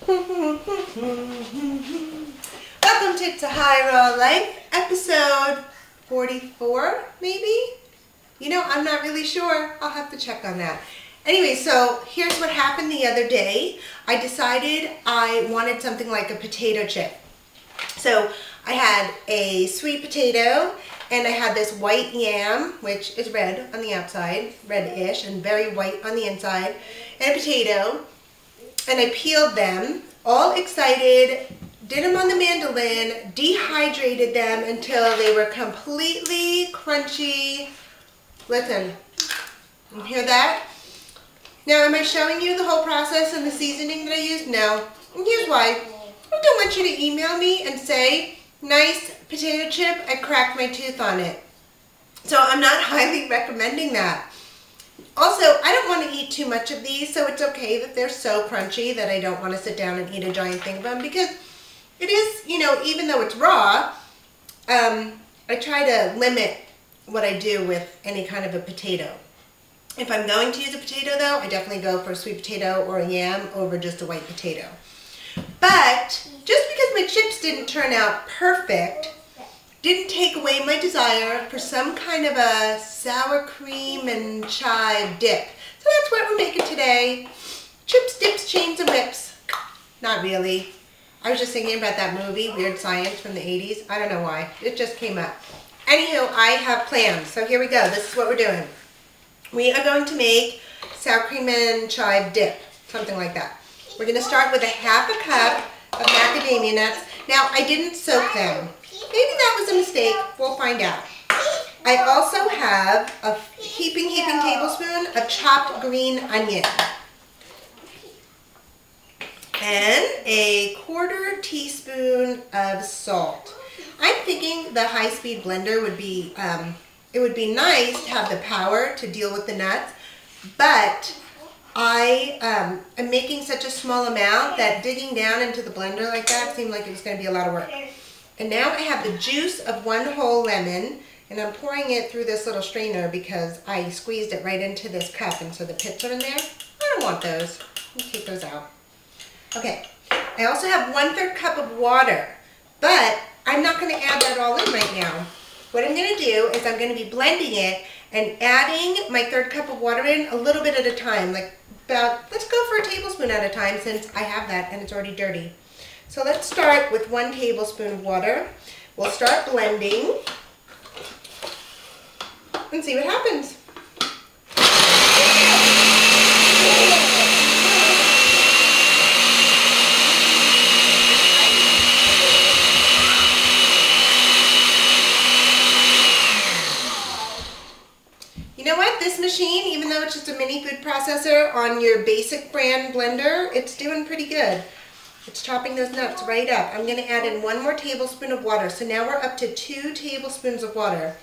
Welcome to High Raw Life, episode 44, maybe? You know, I'm not really sure. I'll have to check on that. Anyway, so here's what happened the other day. I decided I wanted something like a potato chip. So I had a sweet potato and I had this white yam, which is red on the outside, reddish, and very white on the inside, and a potato. And I peeled them, all excited, did them on the mandolin, dehydrated them until they were completely crunchy. Listen, you hear that? Now, am I showing you the whole process and the seasoning that I used? No. And here's why. I don't want you to email me and say, nice potato chip, I cracked my tooth on it. So I'm not highly recommending that. Also, I don't want to eat too much of these, so it's okay that they're so crunchy that I don't want to sit down and eat a giant thing of them, because it is, you know, even though it's raw, I try to limit what I do with any kind of a potato. If I'm going to use a potato, though, I definitely go for a sweet potato or a yam over just a white potato. But just because my chips didn't turn out perfect, didn't take away my desire for some kind of a sour cream and chive dip. So that's what we're making today. Chips, dips, chains, and whips. Not really. I was just thinking about that movie, Weird Science, from the 80s. I don't know why. It just came up. Anywho, I have plans. So here we go. This is what we're doing. We are going to make sour cream and chive dip. Something like that. We're going to start with a half a cup of macadamia nuts. Now, I didn't soak them. Maybe that was a mistake. We'll find out. I also have a heaping tablespoon of chopped green onion. And a 1/4 teaspoon of salt. I'm thinking the high-speed blender would be, it would be nice to have the power to deal with the nuts, but I am making such a small amount that digging down into the blender like that seemed like it was going to be a lot of work. And now I have the juice of 1 whole lemon, and I'm pouring it through this little strainer because I squeezed it right into this cup, and so the pits are in there. I don't want those. Let me take those out. Okay, I also have 1/3 cup of water, but I'm not going to add that all in right now. What I'm going to do is I'm going to be blending it and adding my 1/3 cup of water in a little bit at a time, like about, let's go for a tablespoon at a time since I have that and it's already dirty. So let's start with 1 tablespoon of water. We'll start blending and see what happens. You know what? This machine, even though it's just a mini food processor on your basic brand blender, it's doing pretty good. It's chopping those nuts right up. I'm going to add in 1 more tablespoon of water. So now we're up to 2 tablespoons of water.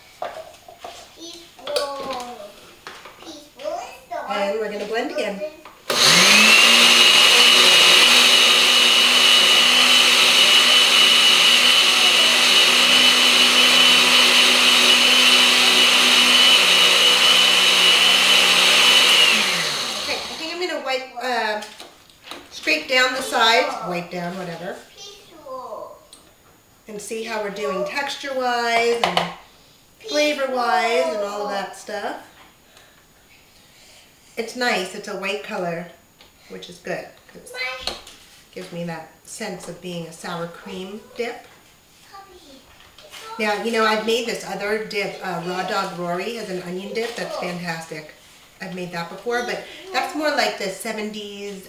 And we're going to blend again. Scrape down the sides, wipe down, whatever, and see how we're doing texture-wise and flavor-wise and all of that stuff. It's nice. It's a white color, which is good because it gives me that sense of being a sour cream dip. Now, you know, I've made this other dip, Raw Dog Rory, as an onion dip. That's fantastic. I've made that before, but that's more like the 70s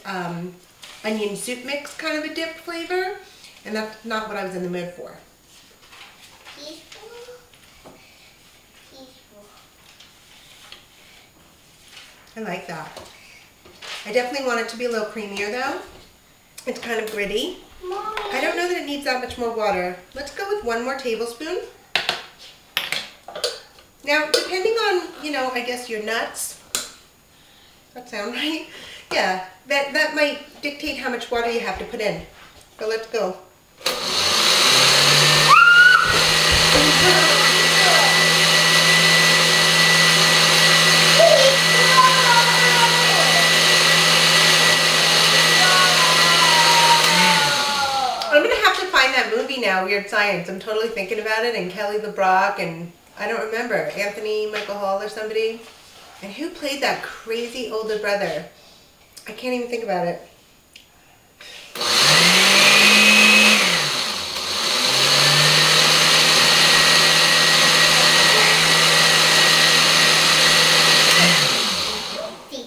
onion soup mix kind of a dip flavor, and that's not what I was in the mood for. I like that. I definitely want it to be a little creamier though. It's kind of gritty. I don't know that it needs that much more water. Let's go with 1 more tablespoon. Now, depending on, you know, I guess your nuts, that sound right? Yeah, that might dictate how much water you have to put in. So let's go. now, Weird Science. I'm totally thinking about it, and Kelly LeBrock, and I don't remember, Anthony Michael Hall or somebody. And who played that crazy older brother? I can't even think about it.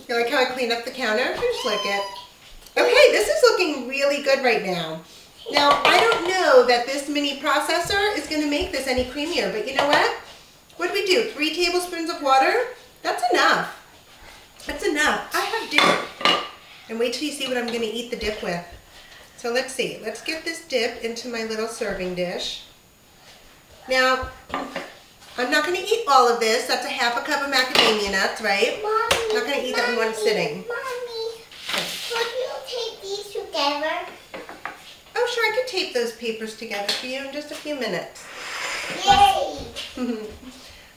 You like how I cleaned up the counter? Just like it. Okay, this is looking really good right now. Now, I don't know that this mini processor is going to make this any creamier, but you know what? What do we do? 3 tablespoons of water? That's enough. That's enough. I have dip. And wait till you see what I'm going to eat the dip with. So let's see. Let's get this dip into my little serving dish. Now, I'm not going to eat all of this. That's a half a cup of macadamia nuts, right? Mommy, I'm not going to eat that in one sitting. Mommy, would you tape these together? Oh, sure. I could tape those papers together for you in just a few minutes. Yay!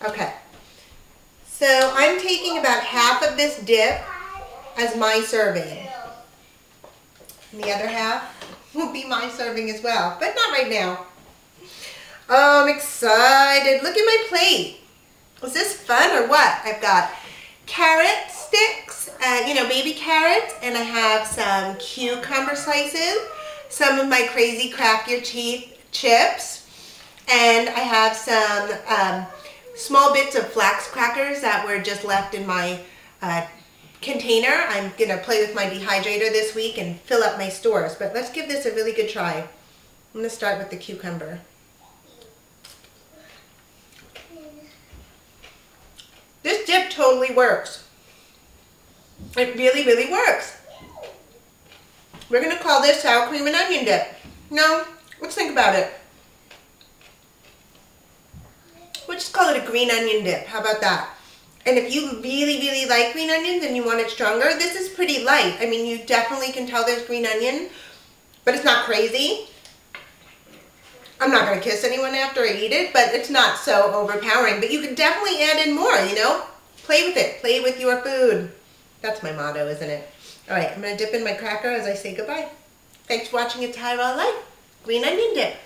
Okay. So I'm taking about half of this dip as my serving. And the other half will be my serving as well, but not right now. Oh, I'm excited. Look at my plate. Is this fun or what? I've got carrot sticks, baby carrots, and I have some cucumber slices, some of my crazy crack your teeth chips, and I have some small bits of flax crackers that were just left in my container. I'm going to play with my dehydrator this week and fill up my stores, but let's give this a really good try. I'm going to start with the cucumber. This dip totally works. It really, really works. We're going to call this sour cream and onion dip. No, let's think about it. We'll just call it a green onion dip. How about that? And if you really, really like green onions and you want it stronger, this is pretty light. I mean, you definitely can tell there's green onion, but it's not crazy. I'm not going to kiss anyone after I eat it, but it's not so overpowering. But you can definitely add in more, Play with it. Play with your food. That's my motto, isn't it? All right, I'm going to dip in my cracker as I say goodbye. Thanks for watching It's High Raw Life. Green onion dip.